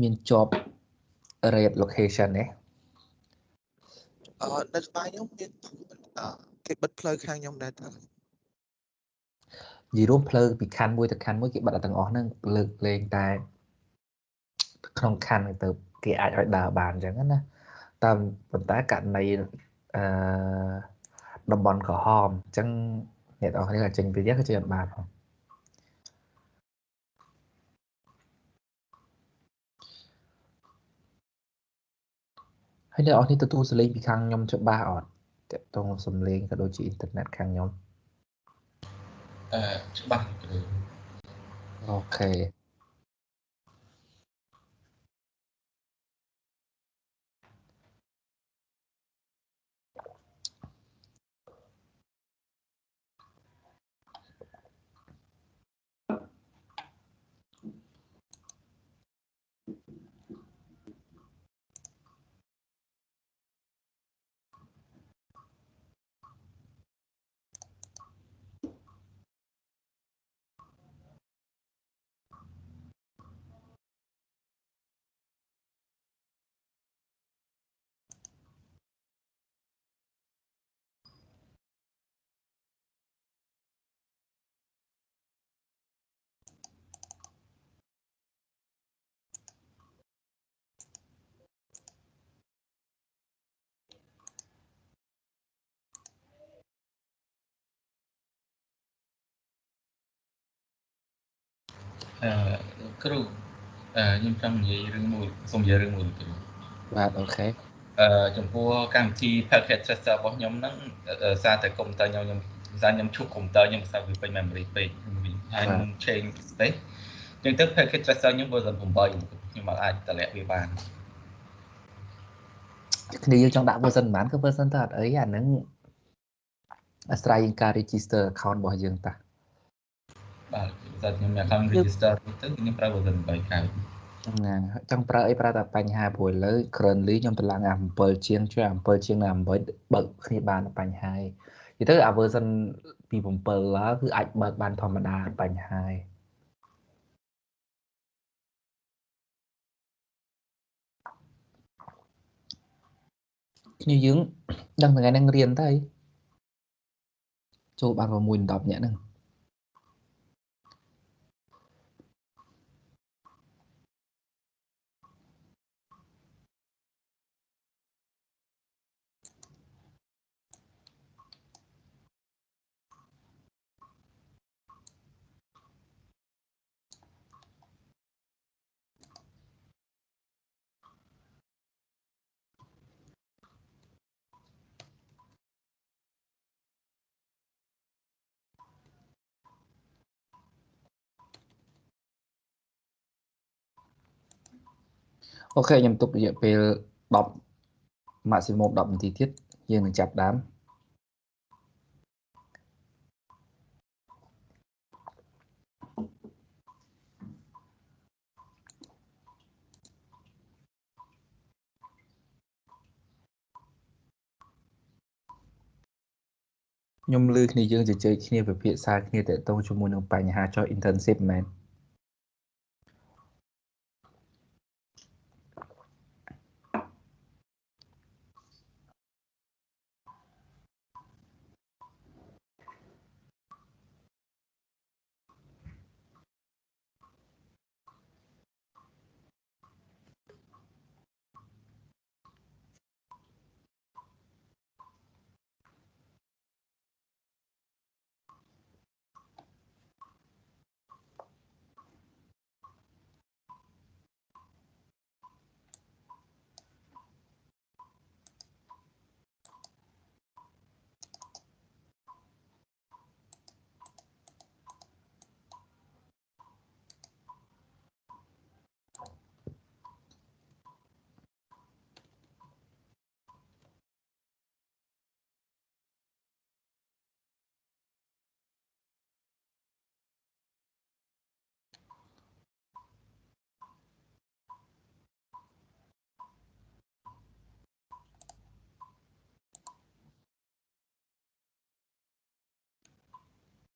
មានជាប់ red location ទេ នៅក្បែរខ្ញុំមានគេបិទផ្លូវខាងខ្ញុំដែរតើ និយាយរួមផ្លូវពីខណ្ឌមួយទៅខណ្ឌមួយគេបិទទាំងអស់ហ្នឹងលើកលែងតែក្នុងខណ្ឌទៅគេអាចឲ្យដើរបានអញ្ចឹងណាតាមប៉ុន្តែករណីតំបន់ក្រហមអញ្ចឹងអ្នកនរគ្នាចេញពីទៀតក៏ចេញអត់បានផងហើយអ្នកនរគ្នាទទួលសលេងពីខាងខ្ញុំច្បាស់អត់តើតងសំលេងក៏ដូចជាអ៊ីនធឺណិតខាងខ្ញុំច្បាស់អូខេគ្រូខ្ញុំចង់និយាយរឿងមួយសូមនិយាយរឿងមួយគ្រូបាទអូខេចំពោះកម្មវិធី packet tracer របស់ខ្ញុំហ្នឹងសារតែកុំព្យូទ័រខ្ញុំឈប់កុំព្យូទ័រខ្ញុំសារវាពេញ memory ពេកហើយនឹង change space អញ្ចឹងទៅ packet tracer ខ្ញុំ version 8ខ្ញុំអាចតម្លាក់វាបានគ្នាយើងចង់ដាក់ version ប៉ុន្មានក៏ version ទៅអត់អីអាហ្នឹងអាស្រ័យការ register account របស់យើងតាបាទតែខ្ញុំ account register ទៅខ្ញុំប្រើ version 8កើតណាចង់ប្រើអីប្រើតែបញ្ហាព្រោះឥឡូវ currently ខ្ញុំទៅឡើងអា7ជាងជួយអា7ជាងដល់8បើកគ្នាបានបញ្ហានិយាយទៅអា version ពី7ឡើងគឺអាចបើកបានធម្មតាបញ្ហាគ្នាយើងដឹងថ្ងៃហ្នឹងរៀនទៅចូលបាន6 10នាក់ហ្នឹងអូខេខ្ញុំទុករយៈពេល10 maximum 10នាទីទៀតយើងនឹងចាប់ដើមខ្ញុំឮគ្នាយើងជជែកគ្នាពិភាក្សាគ្នាតទៅជាមួយនឹងបញ្ហាចុះ internship មែន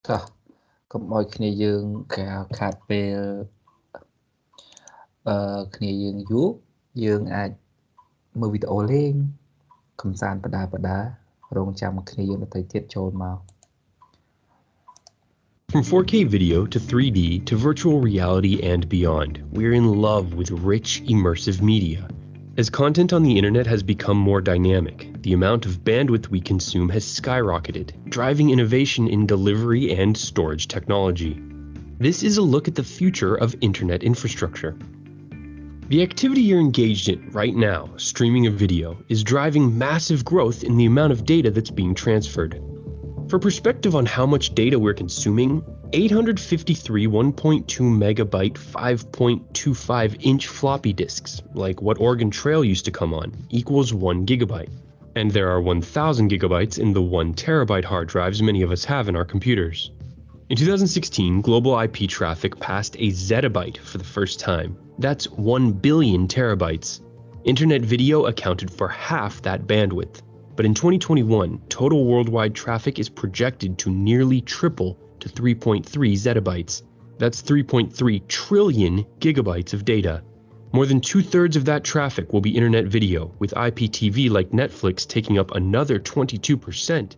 ចុះកុំឲ្យគ្នាយើងខាតពេល គ្នាយើងយូរយើងអាចមើលវីដេអូលេងកំសាន្តបដារងចាំគ្នាយើងទៅទៀតចូលមក From 4K video to 3D to virtual reality and beyond, we're in love with rich, immersive media. As content on the internet has become more dynamic, the amount of bandwidth we consume has skyrocketed, driving innovation in delivery and storage technology. This is a look at the future of internet infrastructure. The activity you're engaged in right now, streaming a video, is driving massive growth in the amount of data that's being transferred. For perspective on how much data we're consuming, 853 1.2 megabyte 5.25-inch floppy disks, like what Oregon Trail used to come on, equals 1 gigabyte. And there are 1,000 gigabytes in the 1 terabyte hard drives many of us have in our computers. In 2016, global IP traffic passed a zettabyte for the first time. That's 1 billion terabytes. Internet video accounted for half that bandwidth. But in 2021, total worldwide traffic is projected to nearly triple to 3.3 zettabytes. That's 3.3 trillion gigabytes of data. More than 2/3 of that traffic will be internet video, with IPTV like Netflix taking up another 22%.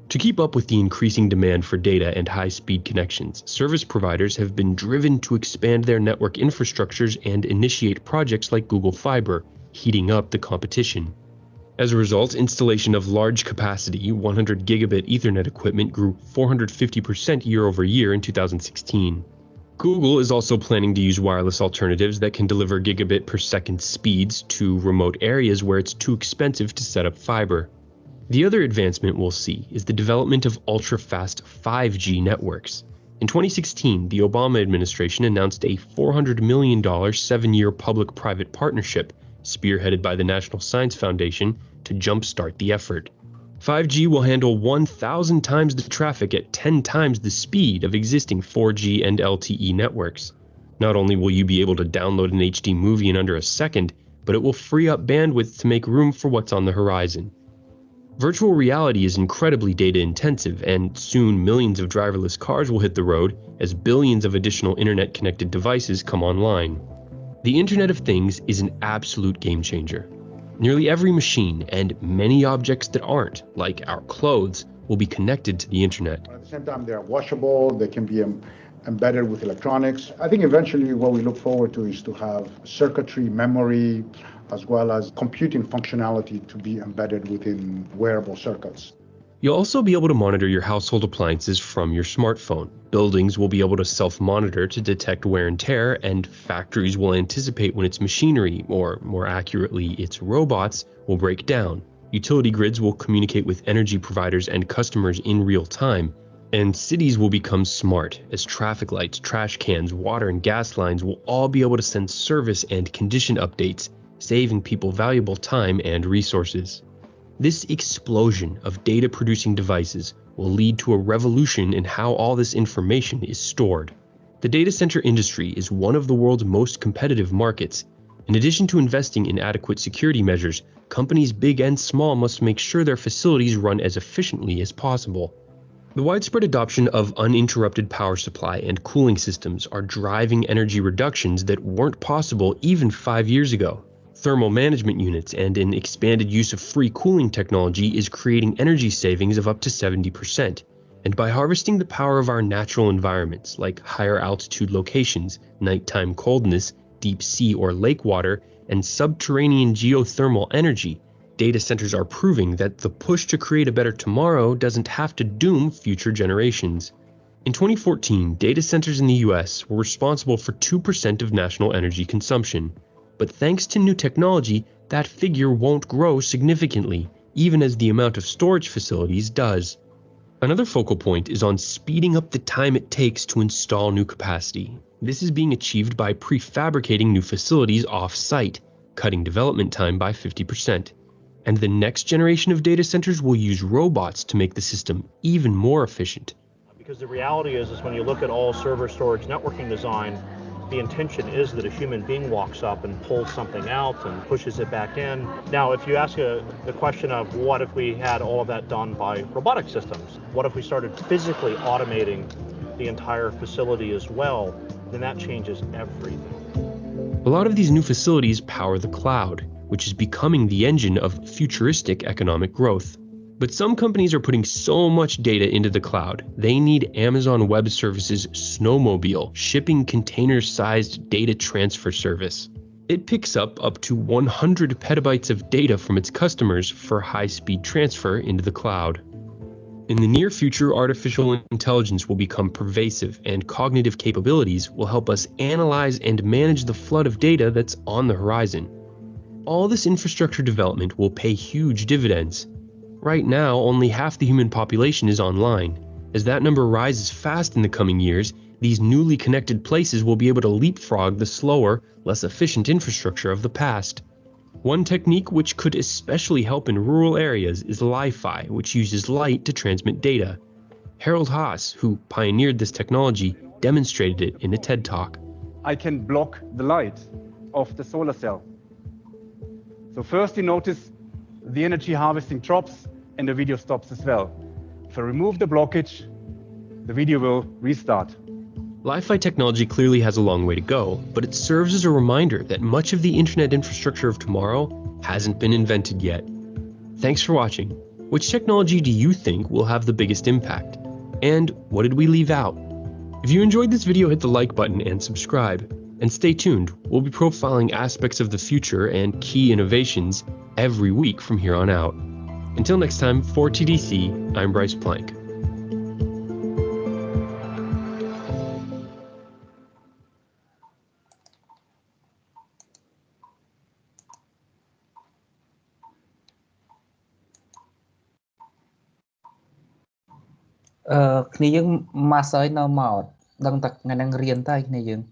To keep up with the increasing demand for data and high-speed connections, service providers have been driven to expand their network infrastructures and initiate projects like Google Fiber, heating up the competition. As a result, installation of large-capacity 100 gigabit Ethernet equipment grew 450% year-over-year in 2016. Google is also planning to use wireless alternatives that can deliver gigabit per second speeds to remote areas where it's too expensive to set up fiber. The other advancement we'll see is the development of ultra-fast 5G networks. In 2016, the Obama administration announced a $400 million 7-year public-private partnership spearheaded by the National Science Foundation to jumpstart the effort. 5G will handle 1,000 times the traffic at 10 times the speed of existing 4G and LTE networks. Not only will you be able to download an HD movie in under a second, but it will free up bandwidth to make room for what's on the horizon. Virtual reality is incredibly data-intensive, and soon millions of driverless cars will hit the road as billions of additional internet-connected devices come online. The Internet of Things is an absolute game-changer. Nearly every machine, and many objects that aren't, like our clothes, will be connected to the Internet. At the same time, they are washable, they can be embedded with electronics. I think eventually what we look forward to is to have circuitry, memory, as well as computing functionality to be embedded within wearable circuits. You'll also be able to monitor your household appliances from your smartphone. Buildings will be able to self-monitor to detect wear and tear, and factories will anticipate when its machinery, or more accurately, its robots, will break down. Utility grids will communicate with energy providers and customers in real time, and cities will become smart as traffic lights, trash cans, water and gas lines will all be able to send service and condition updates, saving people valuable time and resources. This explosion of data-producing devices will lead to a revolution in how all this information is stored. The data center industry is one of the world's most competitive markets. In addition to investing in adequate security measures, companies big and small must make sure their facilities run as efficiently as possible. The widespread adoption of uninterrupted power supply and cooling systems are driving energy reductions that weren't possible even 5 years ago. Thermal management units and an expanded use of free cooling technology is creating energy savings of up to 70%. And by harvesting the power of our natural environments, like higher altitude locations, nighttime coldness, deep sea or lake water, and subterranean geothermal energy, data centers are proving that the push to create a better tomorrow doesn't have to doom future generations. In 2014, data centers in the US were responsible for 2% of national energy consumption. But thanks to new technology, that figure won't grow significantly, even as the amount of storage facilities does. Another focal point is on speeding up the time it takes to install new capacity. This is being achieved by prefabricating new facilities off-site, cutting development time by 50%. And the next generation of data centers will use robots to make the system even more efficient. Because the reality is when you look at all server storage networking design, the intention is that a human being walks up and pulls something out and pushes it back in. Now, if you ask the question of what if we had all of that done by robotic systems, what if we started physically automating the entire facility as well, then that changes everything. A lot of these new facilities power the cloud, which is becoming the engine of futuristic economic growth. But some companies are putting so much data into the cloud, they need Amazon Web Services Snowmobile shipping container-sized data transfer service. It picks up to 100 petabytes of data from its customers for high-speed transfer into the cloud. In the near future, artificial intelligence will become pervasive, and cognitive capabilities will help us analyze and manage the flood of data that's on the horizon. All this infrastructure development will pay huge dividends. Right now, only half the human population is online. As that number rises fast in the coming years, these newly connected places will be able to leapfrog the slower, less efficient infrastructure of the past. One technique which could especially help in rural areas is Li-Fi, which uses light to transmit data. Harold Haas, who pioneered this technology, demonstrated it in a TED Talk. I can block the light of the solar cell. So first you notice the energy harvesting drops and the video stops as well. If I remove the blockage, the video will restart. Li-Fi technology clearly has a long way to go, but it serves as a reminder that much of the internet infrastructure of tomorrow hasn't been invented yet. Thanks for watching. Which technology do you think will have the biggest impact? And what did we leave out? If you enjoyed this video, hit the like button and subscribe. And stay tuned, we'll be profiling aspects of the future and key innovations every week from here on out. Until next time, for TDC, I'm Bryce Plank. Kniung Masai no mouth. Dang tak nganang rian tai kniung.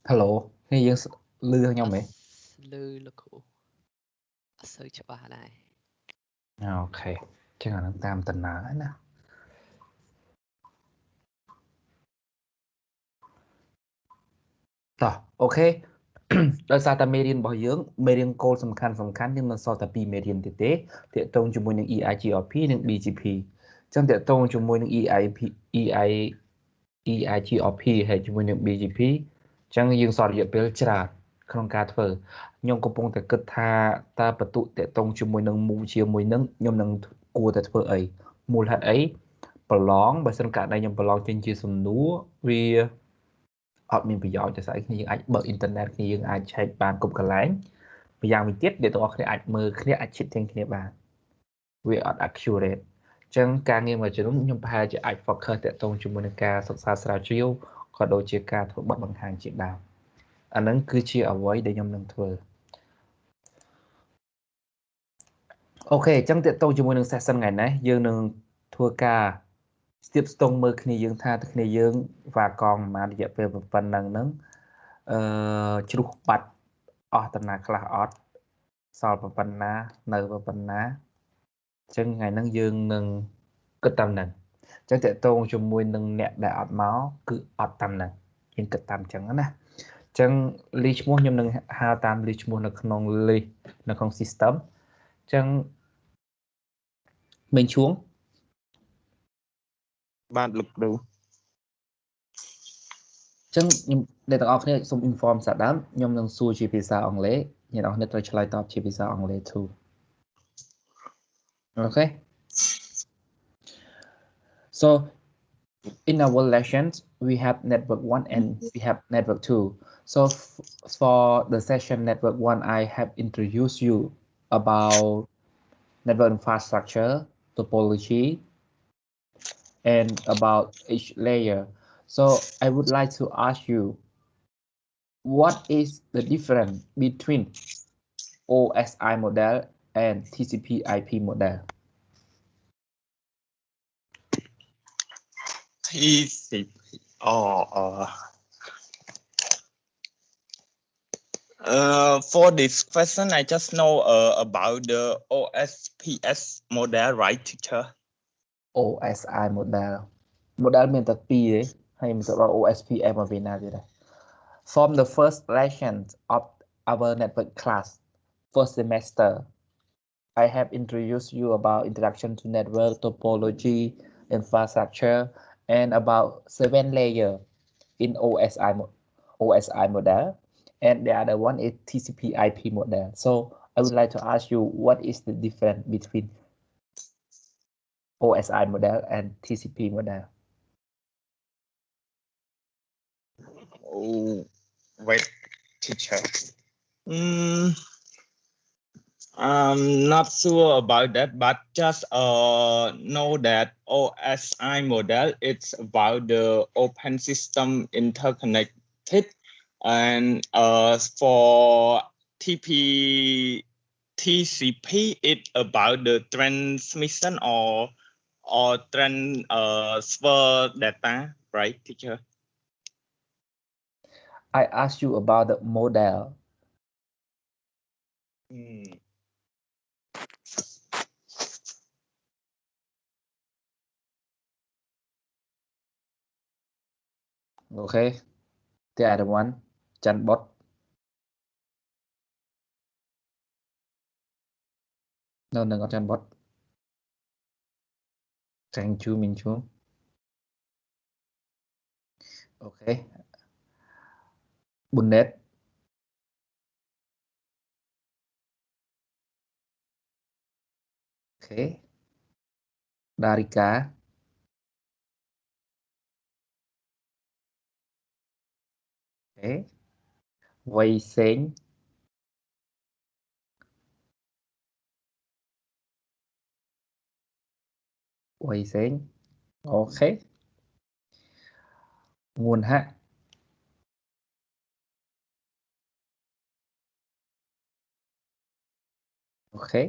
Hello, kniung lư nhau mấy? Lư là cool. Sơ cho bà này. Ok, chắc là nó tam tình nở nè. Rồi, ok. ដោយសារតែមេរៀនរបស់យើងមេរៀនគោលសំខាន់យើងមិនសល់តែ2មេរៀនទៀតទេទាក់ទងជាមួយនឹង EIGRP និង BGP អញ្ចឹងទាក់ទងជាមួយនឹង EIGRP ហើយជាមួយនឹង BGP អញ្ចឹងយើងសល់រយៈពេលច្រើនក្នុងការធ្វើខ្ញុំកំពុងតែគិតថាតើបន្ទុកទាក់ទងជាមួយនឹងមូលជាមួយនឹងខ្ញុំនឹងគួរតែធ្វើអីមូលហេតុអីប្រឡងបើសិនករណីខ្ញុំប្រឡងចេញជាសំណួរវាអត់មានប្រយោជន៍ទេស្អីគ្នាយើងអាចបើកអ៊ីនធឺណិតគ្នាយើងអាចឆែកបានគ្រប់កន្លែងម្យ៉ាងវិញទៀតអ្នកទាំងអស់គ្នាអាចមើលគ្នាអាចជិតទាំងគ្នាបានវាអត់ accurate អញ្ចឹងការងារមួយចំនួនខ្ញុំប្រហែលជាអាច focus តាក់ទងជាមួយនឹងការសិក្សាស្រាវជ្រាវក៏ដូចជាការធ្វើបទបង្ហាញជាដើមអាហ្នឹងគឺជាអ្វីដែលខ្ញុំនឹងធ្វើអូខេអញ្ចឹងតាក់ទងជាមួយនឹង session ថ្ងៃនេះយើងនឹងធ្វើការស្ទាបស្ទង់មើលគ្នាយើងថាទៅគ្នាយើងវ៉ាកងប្រហែលរយៈពេលប៉ុណ្ណឹងហ្នឹងជ្រុះបាត់អស់តាណាខ្លះអត់សល់ប៉ុណ្ណានៅប៉ុណ្ណាអញ្ចឹងថ្ងៃហ្នឹងយើងនឹងគិតតាមហ្នឹងអញ្ចឹងតើតងជាមួយនឹងអ្នកដែលអត់មកគឺអត់តាមហ្នឹងយើងគិតតាមអញ្ចឹងណាអញ្ចឹងលីឈ្មោះខ្ញុំនឹងហៅតាមលីឈ្មោះនៅក្នុង list នៅក្នុង system អញ្ចឹងមេញឈួងបាទលោកគ្រូចឹងខ្ញុំអ្នកទាំងអស់គ្នាសូម inform សាដើមខ្ញុំនឹងសួរជាភាសាអង់គ្លេសអ្នកទាំងអស់គ្នាត្រូវឆ្លើយតបជាភាសាអង់គ្លេស too Okay so in our lessons we have network 1 and we have network 2 so for the session network 1 I have introduced you about network infrastructure topology and about each layer. So I would like to ask you, what is the difference between OSI model and TCP/IP model? For this question, I just know about the OSPF model, right, teacher? OSI model មានតែ2ទេហើយមិនទៅដល់ OSPF មកពីណាទៀតដែរ From the first lesson of our network class first semester I have introduced you about introduction to network topology infrastructure, and about 7 layer in OSI model, and the other one is TCP/IP model. So I would like to ask you, what is the difference between OSI model and TCP model? Oh, wait, teacher. I'm not sure about that, but just know that OSI model it's about the open system interconnected, and for TCP it's about the transmission or transfer data, right, teacher? I asked you about the model. Okay, the other one, chatbot. No, not chatbot. Thank you, Minchu. Okay, Bunnet. Okay, Darika. Okay, Wei Seng. Wei Seng. Okay, Nguồn Hạ. Okay,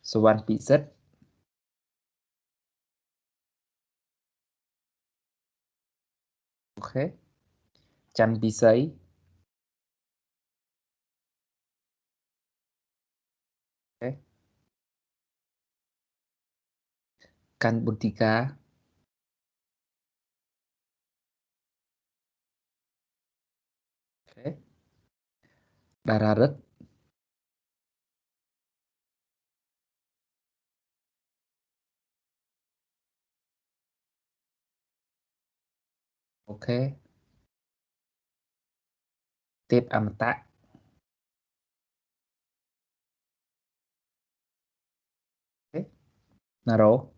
Suwan Piset. Okay, Chan Pisai. Okay, Kan Butika. Okay, Dararet. Okay, Tep Amata. Okay, Naro.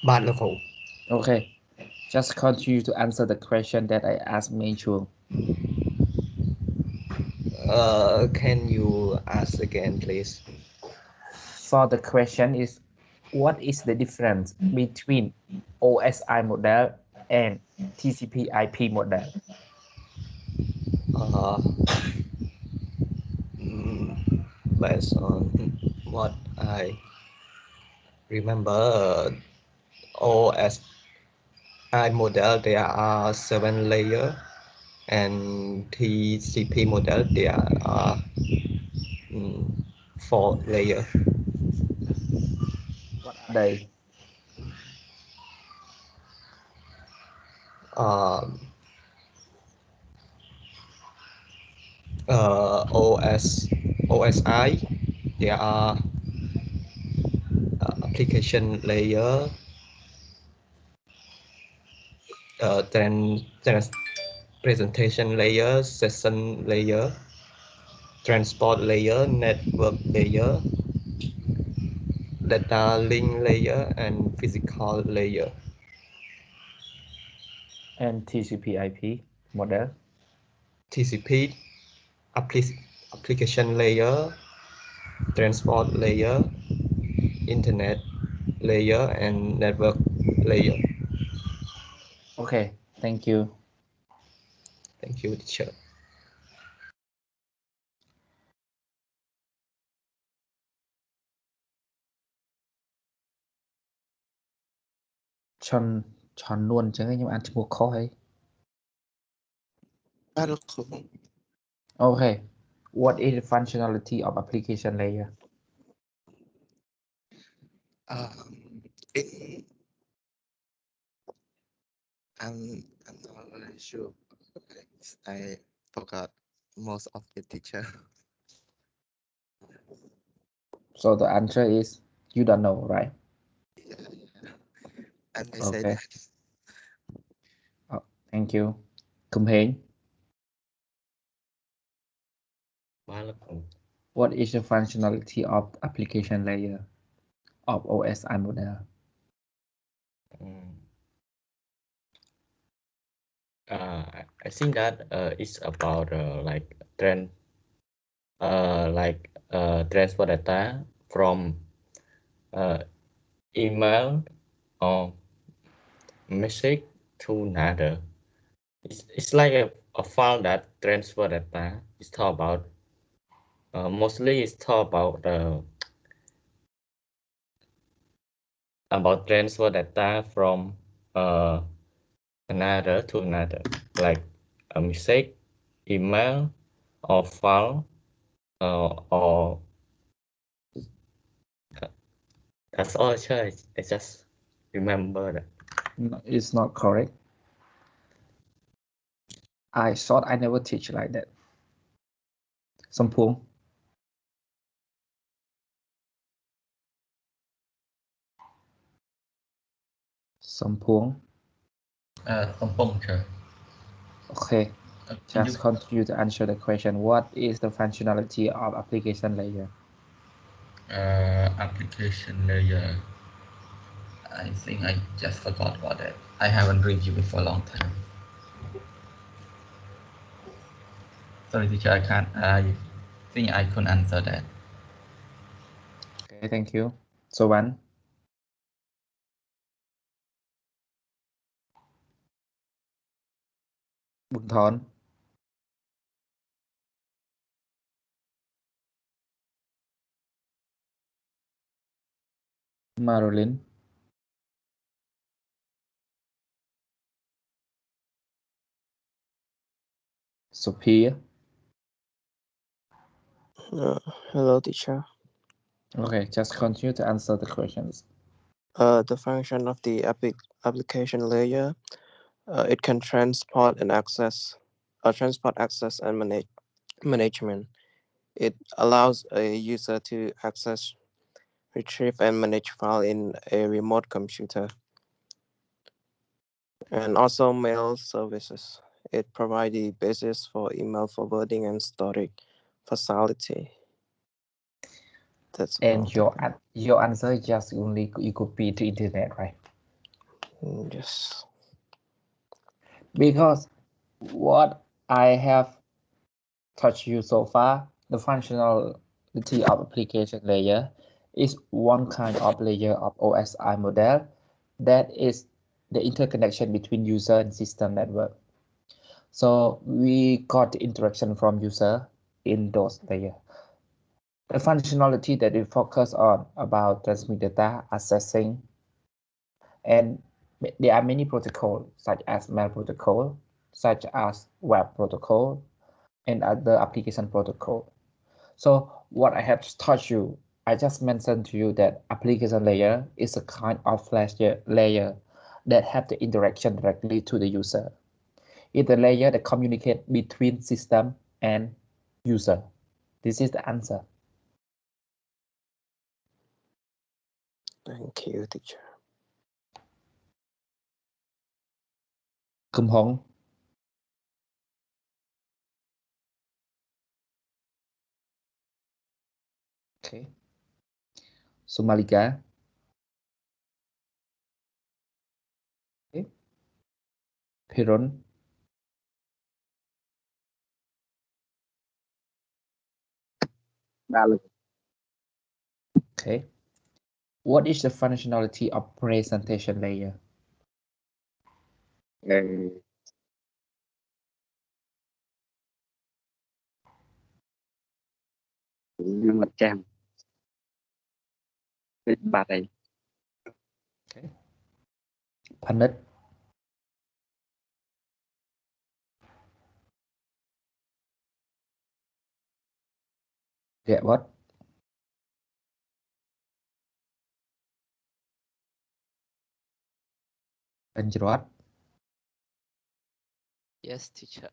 Bad local. Okay, just continue to answer the question that I asked Minchu. Can you ask again, please? So the question is, what is the difference between OSI model and TCP/IP model? Based on what I remember, OSI model there are 7 layers, and TCP model there are 4 layers. What are they? OSI, there are application layer, presentation layer, session layer, transport layer, network layer, data link layer, and physical layer. And TCP/IP model? TCP, application layer, transport layer, internet layer, and network layer. Okay, thank you. Thank you, teacher. Chọn luôn chứ nhưng mà ăn chua khó hay. Bad local. Okay, what is the functionality of application layer? I'm not really sure. I forgot most of the teacher. So the answer is You don't know, right? I may say Okay. that. Oh, thank you. Khum Heng, what is the functionality of application layer of OSI model? I think that it's about like transfer data from email or message to another. It's like a file that transfer data. It's talk about mostly it's talk about transfer data from another to another, like a message, email, or file, or that's all. I just remember that. No, it's not correct. I thought I never teach like that. Sampung. Sampung. Sampung, sir. Okay. Just continue to answer the question. What is the functionality of application layer? Application layer. I think I just forgot about that. I haven't reviewed it for a long time. Sorry, teacher, I can't. I think I couldn't answer that. Okay, thank you. So one. Bun Thon. Marilyn. Sophia. Hello, teacher. Okay, just continue to answer the questions. The function of the application layer, it can transport access and management. It allows a user to access, retrieve, and manage file in a remote computer. And also mail services. It provides the basis for email forwarding and storage facility. That's and your answer is just only you copy to internet, right? Yes. Because what I have touched you so far, the functionality of application layer is one kind of layer of OSI model that is the interconnection between user and system network. So we got the interaction from user in those layers. The functionality that we focus on about transmit data, accessing, and there are many protocols such as mail protocol, such as web protocol, and other application protocol. So what I have taught you, I just mentioned to you that application layer is a kind of flash layer that have the interaction directly to the user. It's the layer that communicates between system and user. This is the answer. Thank you, teacher. Khum Hong. Okay. Sumalika. Okay. Piron. Okay. What is the functionality of presentation layer? Macam Bat ấy. Okay. Panit. Get what? Anjrot. Yes, teacher.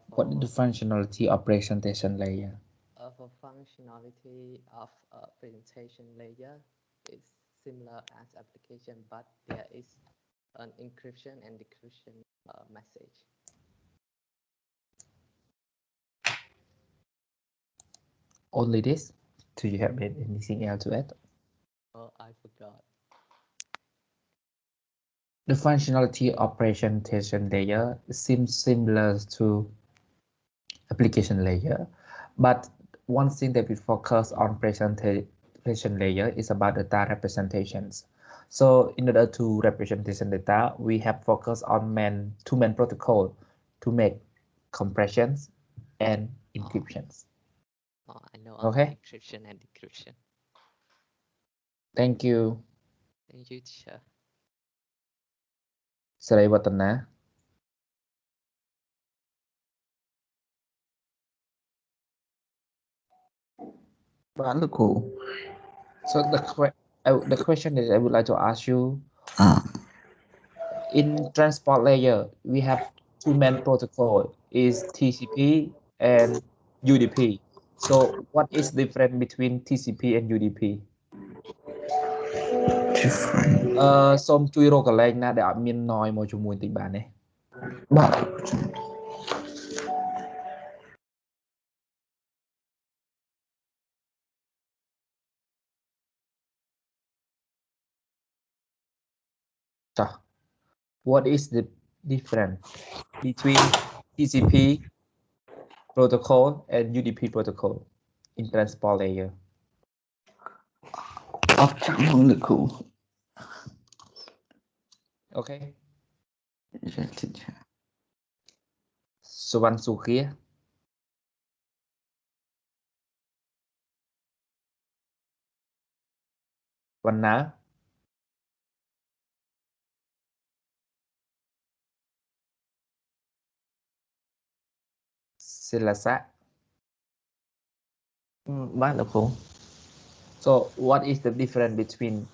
What is the functionality of presentation layer? the functionality of a presentation layer is similar as application, but there is an encryption and decryption message. Only this? Do you have anything else to add? Oh, I forgot. The functionality of presentation layer seems similar to application layer, but one thing that we focus on presentation layer is about data representations. So in order to representation data, we have focused on two main protocol to make compressions and encryptions. Oh, I know. Okay. Encryption and decryption. Thank you. Thank you, teacher. សេរីវឌ្ឍនា បាទលោកគ្រូ So the question that I would like to ask you, in transport layer, we have two main protocol is TCP and UDP. So what is different between TCP and UDP? សូមជួយរកកន្លែងណាដែលអត់មាន noise មកជាមួយតិចបានទេបាទ What is the difference between TCP protocol and UDP protocol in transport layer? អត់ចាំមកលោកគ្រូ Okay. Yes, teacher. Suvan Sukhia. Vanna. Silasa. So what is the difference between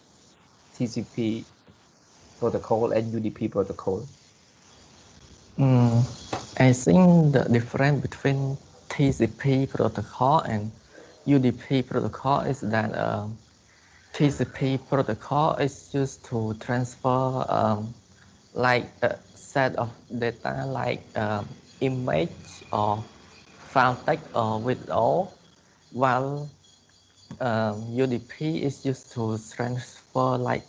TCP protocol and UDP protocol? I think the difference between TCP protocol and UDP protocol is that TCP protocol is used to transfer like a set of data like image or file text or video, while UDP is used to transfer like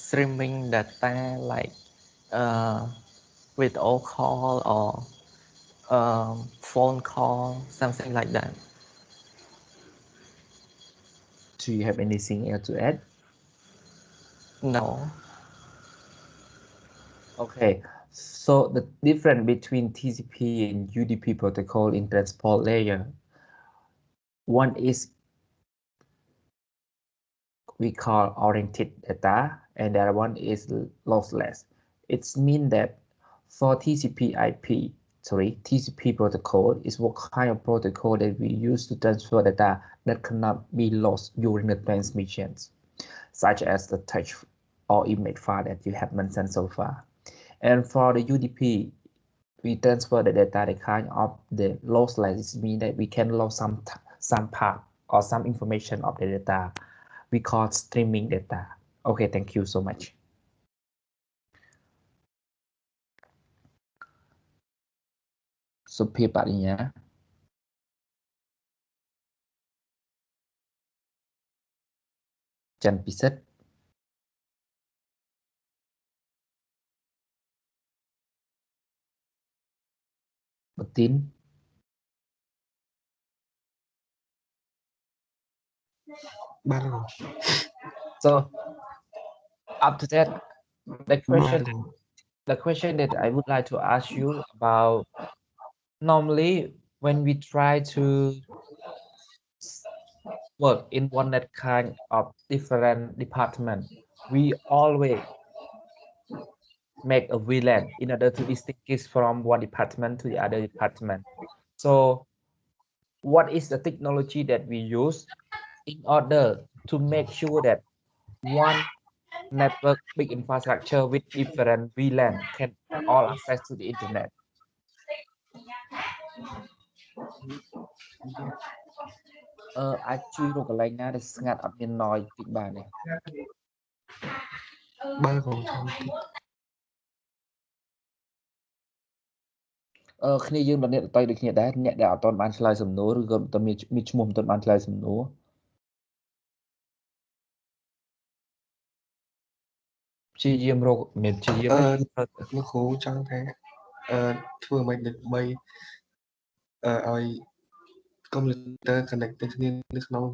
streaming data like video call or phone call, something like that. Do you have anything else to add? No. Okay, so the difference between TCP and UDP protocol in transport layer, one is we call oriented data and the other one is lossless. It means that for TCP protocol is what kind of protocol that we use to transfer data that cannot be lost during the transmissions, such as the text or image file that you have mentioned so far. And for the UDP, we transfer the data the kind of the lossless. It means that we can lose some part or some information of the data. We call streaming data. Okay, thank you so much. So Piparinya. Chan Piset. Betin. So after that, the question that I would like to ask you about, normally when we try to work in one that kind of different department, we always make a VLAN in order to distinguish from one department to the other department. So what is the technology that we use in order to make sure that one network big infrastructure with different VLAN can all access to the internet? អាចជួយរកកន្លែងណាដែលស្ងាត់អត់មាន noise តិចបានទេ បើកងចាំតិច គ្នាយើងដល់អ្នកតៃដូចគ្នាដែរអ្នកដែលអត់ទាន់បានឆ្លើយសំណួរឬក៏មិនមានឈ្មោះមិនទាន់បានឆ្លើយសំណួរព្យាយាមរកមានព្យាយាម លោកគ្រូចង់ថាធ្វើមិនដើម្បីឲ្យ computer connect ទៅគ្នានៅក្នុង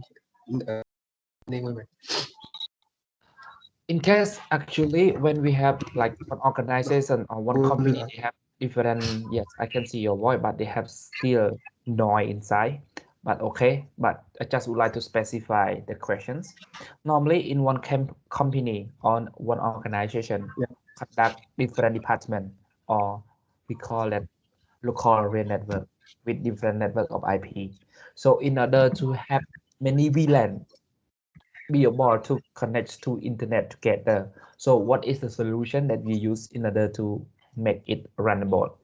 នេះមួយមែន In case actually when we have like one organization or one company they have different yes I can see your voice but they have still noise inside but okay but I just would like to specify the questions normally in one company or one organization conduct different department or we call it local area network with different network of IP so in order to have many VLAN be able to connect to internet together. So what is the solution that we use in order to make it runnable?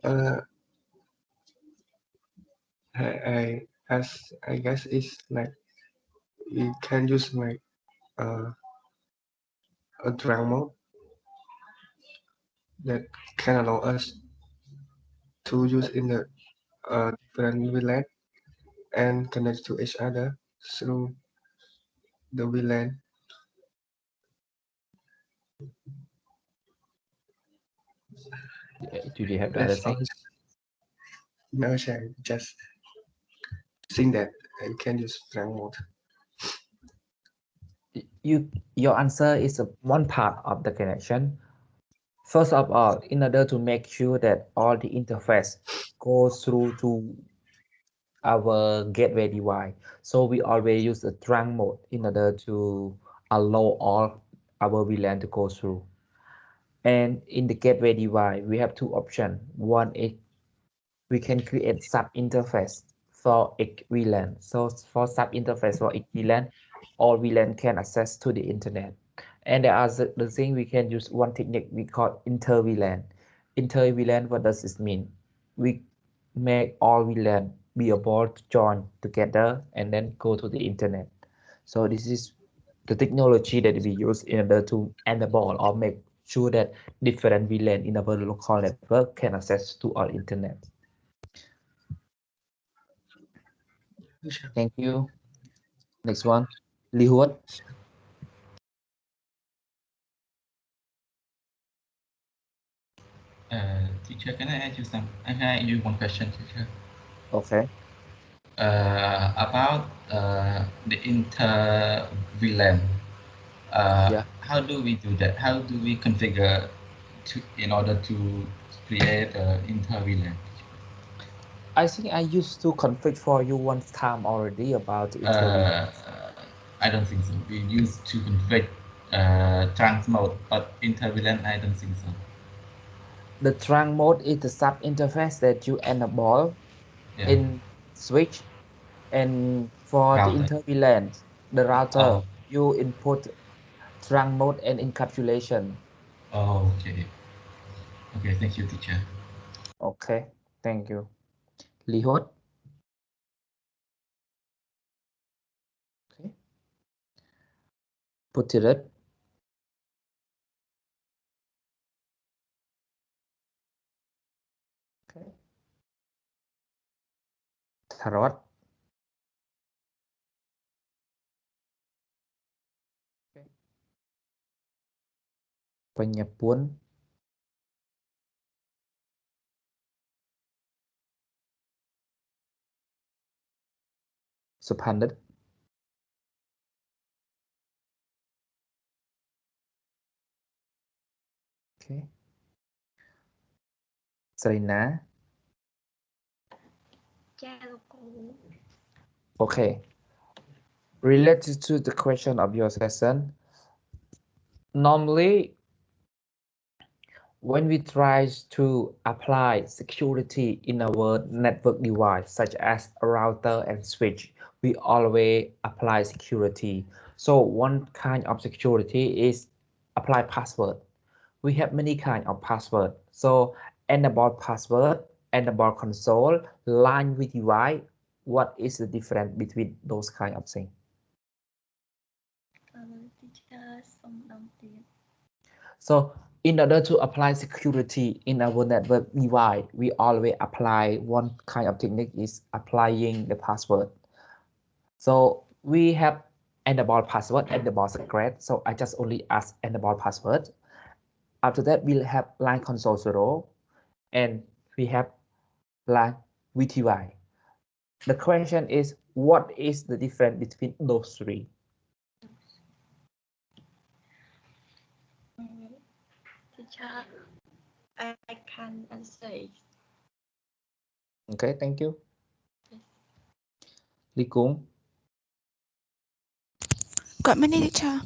I guess it's like you can use like a drag mode that can allow us to use in the different VLAN and connect to each other through the VLAN. Do you have the other thing? No, just think that you can use drag mode. Your answer is one part of the connection. First of all, in order to make sure that all the interface goes through to our gateway device, so we always use the trunk mode in order to allow all our VLAN to go through. And in the gateway device, we have two options. One is we can create sub interface for each VLAN. So for sub interface for each VLAN, all VLAN can access to the internet. And there are the thing we can use one technique we call inter VLAN. Inter VLAN, what does this mean? We make all VLAN be able to join together and then go to the internet. So this is the technology that we use in order to enable or make sure that different VLAN in our local network can access to our internet. Thank you. Next one, Lihuot. Teacher, can I ask you one question, teacher? Okay. About the inter VLAN. How do we do that? How do we configure in order to create inter VLAN? I think I used to configure for you one time already about inter VLAN. I don't think so. We used to configure trunk mode, but inter VLAN, I don't think so. The trunk mode is the sub interface that you enable in switch, and for the inter VLAN, the router you input trunk mode and encapsulation. Oh, okay. Okay, thank you, teacher. Okay, thank you. Lihuot. Okay. Putirat. Okay. Tharot. Okay. Penyepun. Suphandit. Okay. Serena. Okay. Related to the question of your session, normally when we try to apply security in our network device, such as a router and switch, we always apply security. So one kind of security is apply password. We have many kinds of password. So enable password and the bar console, line VTY, what is the difference between those kind of things? So in order to apply security in our network device, we always apply one kind of technique is applying the password. So we have enable password, enable secret. So I just only ask enable password. After that, we'll have line console 0 and we have line VTY. The question is, what is the difference between those three? Teacher, I can answer it. Okay, thank you. Lý Cung. Good morning, teacher.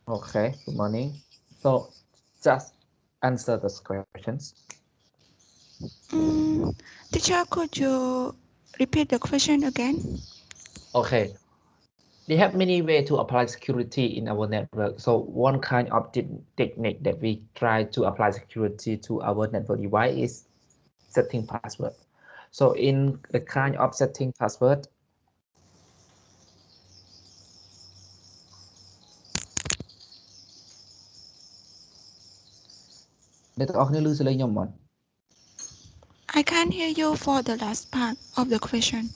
Okay, good morning. So just answer the questions. Teacher, could you repeat the question again? Okay. We have many ways to apply security in our network. So one kind of technique that we try to apply security to our network device is setting password. So in the kind of setting password, I can't hear you for the last part of the question.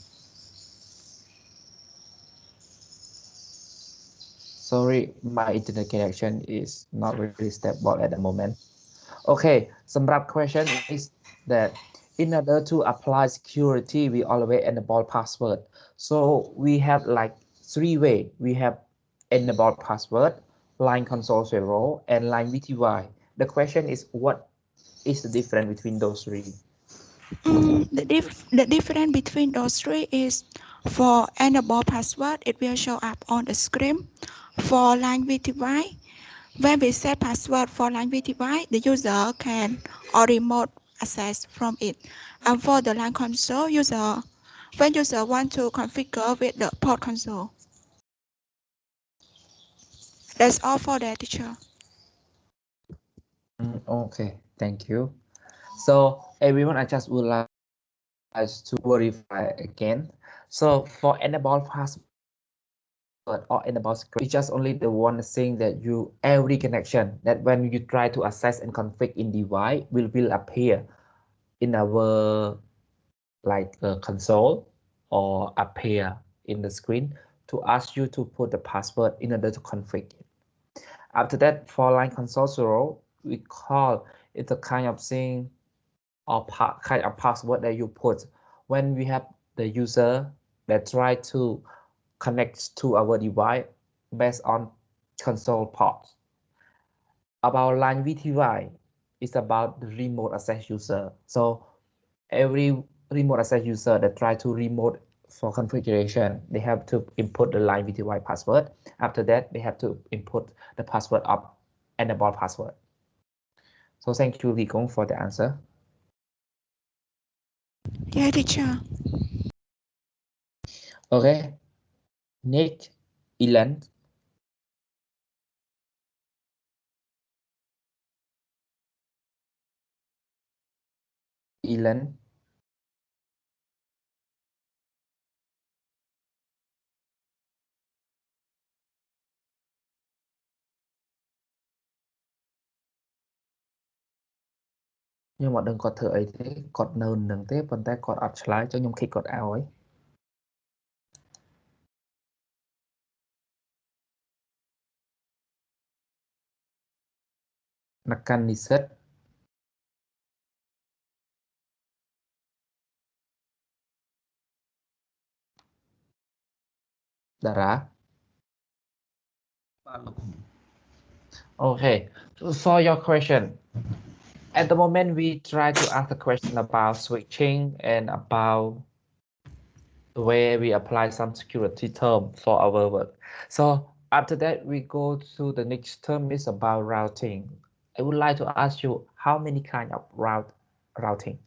Sorry, my internet connection is not really stable at the moment. Okay, some question is that in order to apply security, we always enable password. So we have like three ways. We have enable password, line console 0, and line VTY. The question is, what is the difference between those three? The difference between those three is for enable password, it will show up on the screen. For line VTY, when we set password for line VTY, the user can or remote access from it. And for the line console, when user want to configure with the port console. That's all for that, teacher. Okay, thank you. So everyone, I just would like to verify again. So for enable password or enable secret, it's just only the one thing that every connection that when you try to access and configure in device will appear in our console or appear in the screen to ask you to put the password in order to configure it. After that, for line console 0, we call it a kind of thing or kind of password that you put when we have the user that try to connect to our device based on console ports. About line VTY, it's about the remote access user. So every remote access user that try to remote for configuration, they have to input the line VTY password. After that, they have to input the password of enable password. So thank you, Lý Cung, for the answer. Yeah, teacher. Okay. Next, Ilan. Ilan. Nhưng mà đừng có thử ấy thế, cột nơn đừng thế, phần tay cột ọt slide cho nhung khi cột áo ấy. Nakan ni set. Dara. Okay, for your question, at the moment we try to ask a question about switching and about the way we apply some security term for our work. So after that, we go to the next term is about routing. I would like to ask you how many kind of routing?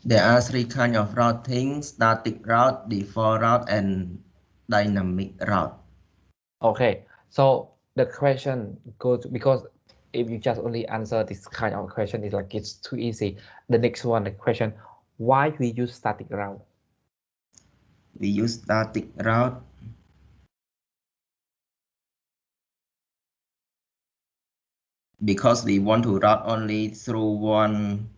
There are three kinds of routing: static route, default route, and dynamic route. Okay, so the question goes because if you just only answer this kind of question, it's like it's too easy. The next one, the question, why we use static route? We use static route because we want to route only through one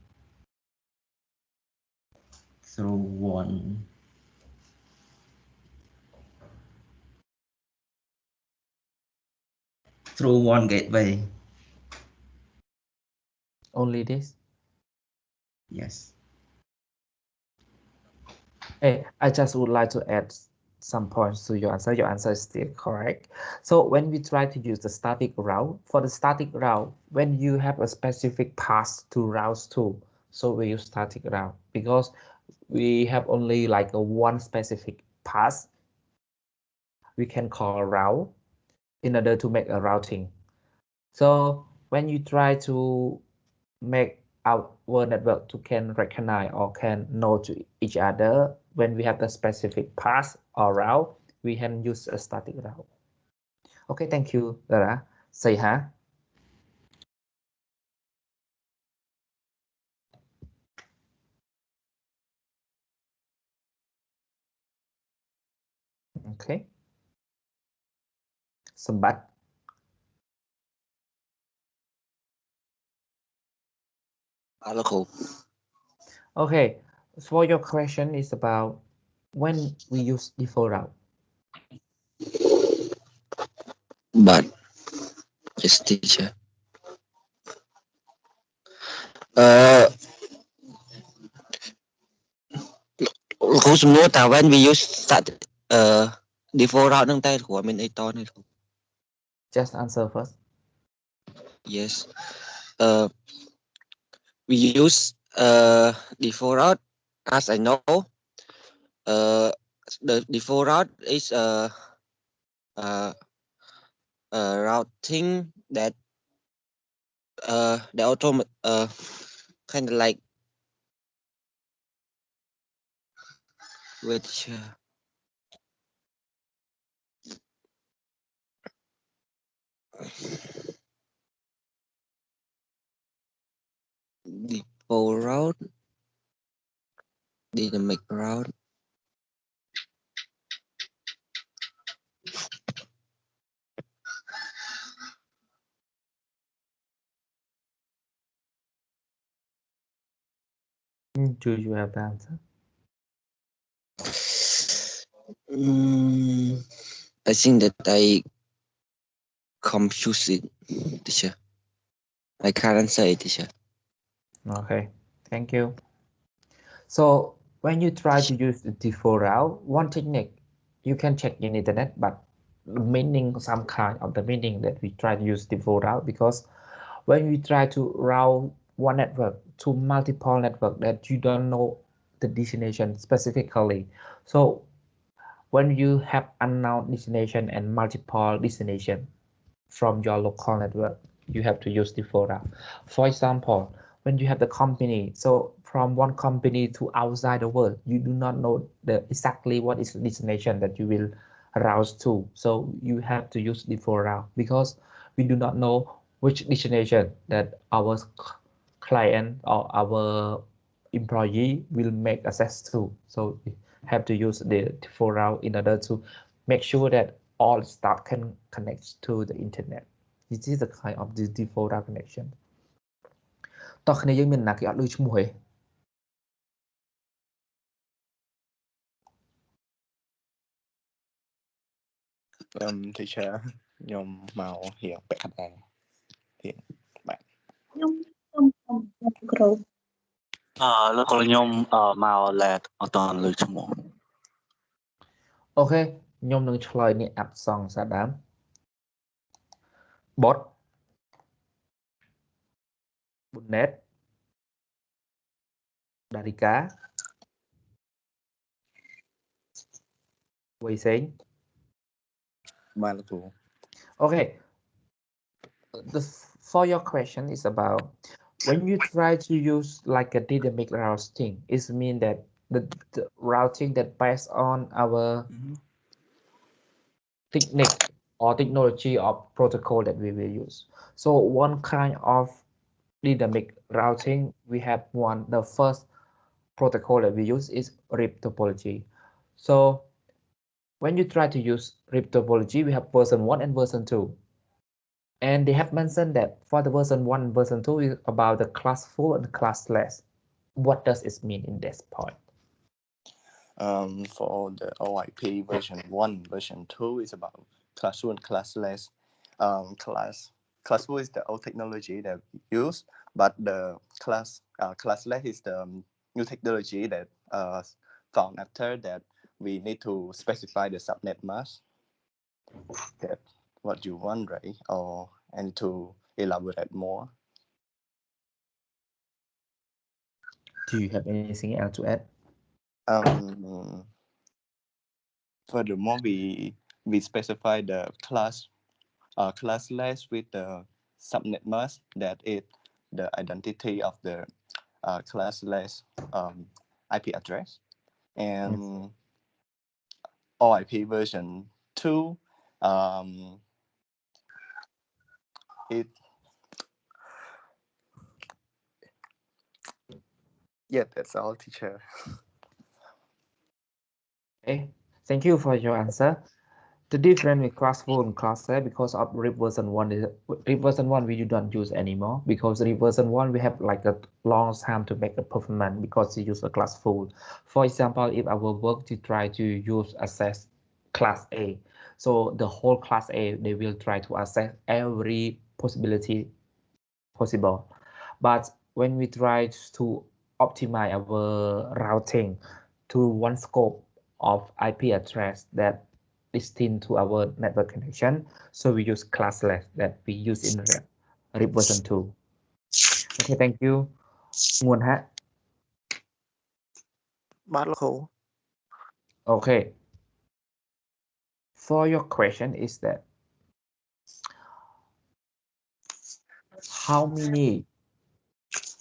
gateway. Only this? Yes. Hey, I just would like to add some points to your answer. Your answer is still correct. So when we try to use the static route, for the static route, when you have a specific path to route to, so we use static route because we have only like a one specific path we can call route in order to make a routing. So when you try to make our network to can recognize or can know to each other, when we have the specific path or route, we can use a static route. Okay, thank you, Lara. Say hi. Okay. Sambat. Okay, for your question is about when we use default route. But yes, teacher. Cú sum nốt tao when we use default route nâng tay của mình ai to này. Just answer first. Yes. We use default route as I know. The default route is routing that the automatic kind of like which default route, dynamic route. Do you have the answer? I think that I confused it, teacher. I can't answer it, teacher. Okay, thank you. So when you try to use the default route, one technique you can check in internet, but the meaning, some kind of the meaning that we try to use default route, because when we try to route one network to multiple network that you don't know the destination specifically. So when you have unknown destination and multiple destination from your local network, you have to use default route. For example, when you have the company, so from one company to outside the world, you do not know exactly what is the destination that you will route to. So you have to use default route because we do not know which destination that our client or our employee will make access to. So we have to use the default route in order to make sure that all stuff can connect to the internet. This is the kind of the default route connection. តោះគ្នាយើងមានណាគេអត់លើឈ្មោះទេ teacher ខ្ញុំមករៀងពាក់កណ្ដាលរៀងបាទ ខ្ញុំគ្រូ លោកខ្ញុំមកលែតអត់តលើឈ្មោះ អូខេខ្ញុំនឹងឆ្លើយនេះអាប់សងសាដើម bot bonnet Darika Wei Seng បាទលោកគ្រូ Okay, for your question is about when you try to use like a dynamic routing, it means that the routing that based on our technique or technology of protocol that we will use. So one kind of dynamic routing, we have the first protocol that we use is RIP topology. So when you try to use RIP topology, we have version 1 and version 2. And they have mentioned that for the version 1 and version 2 is about the classful and classless. What does it mean in this point? For the OIP version 1, version 2 is about classful and classless. Classful is the old technology that we use, but the classless is the new technology that found after that we need to specify the subnet mask. That what you want, right? Or and to elaborate more. Do you have anything else to add? Furthermore, we specify the classless with the subnet mask, that is the identity of the classless IP address. And OIP version 2, that's all, teacher. Okay, thank you for your answer. The difference with classful and classless, because of RIP version 1 is RIP version 1 we don't use anymore, because RIP version 1 we have like a long time to make a performance because we use a classful. For example, if our work to try to use access class A, so the whole class A they will try to access every possibility possible. But when we try to optimize our routing to one scope of IP address that distinct to our network connection, so we use classless that we use in RIP version 2. Okay, thank you. Nguồn hát. Okay. For your question is that how many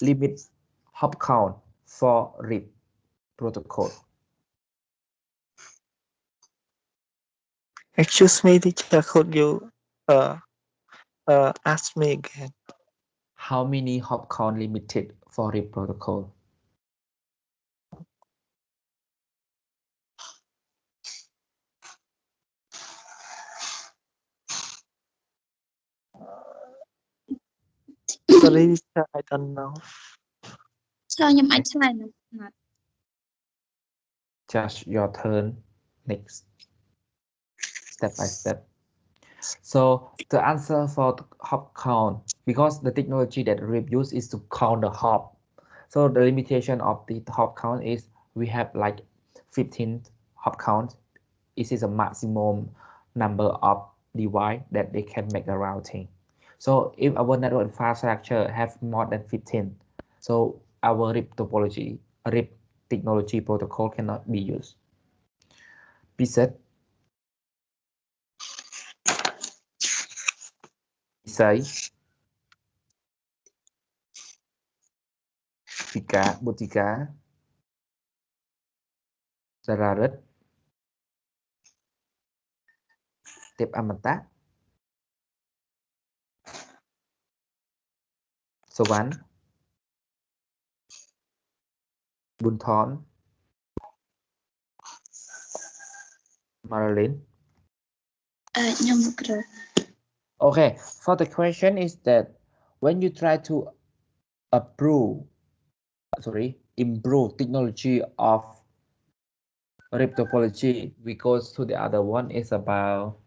limit hop count for RIP protocol? Excuse me, teacher, could you ask me again? How many hop count limited for RIP protocol? Sorry, teacher, I don't know. Just your turn. Next. Step by step. So the answer for the hop count, because the technology that RIP use is to count the hop. So the limitation of the hop count is we have like 15 hop count. This is a maximum number of device that they can make a routing. So if our network infrastructure have more than 15, so our RIP topology, RIP technology protocol cannot be used. Piset. Say. Pika, Butika. Sararit. Tiếp Amata. Sovan. Bunthon. Marilyn. Okay, for the question is that when you try to improve technology of RIP topology, we go to the other one is about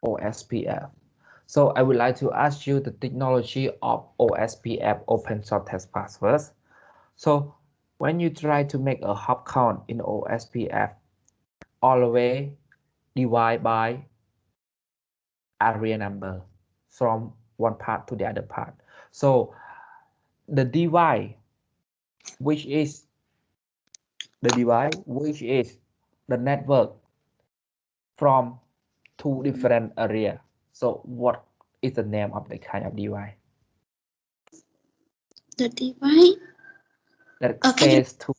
OSPF. So I would like to ask you the technology of OSPF, open short text password. So when you try to make a hop count in OSPF, always divide by area number from one part to the other part. So the divide, which is the network from two different areas. So what is the name of the kind of divide? The divide that stays to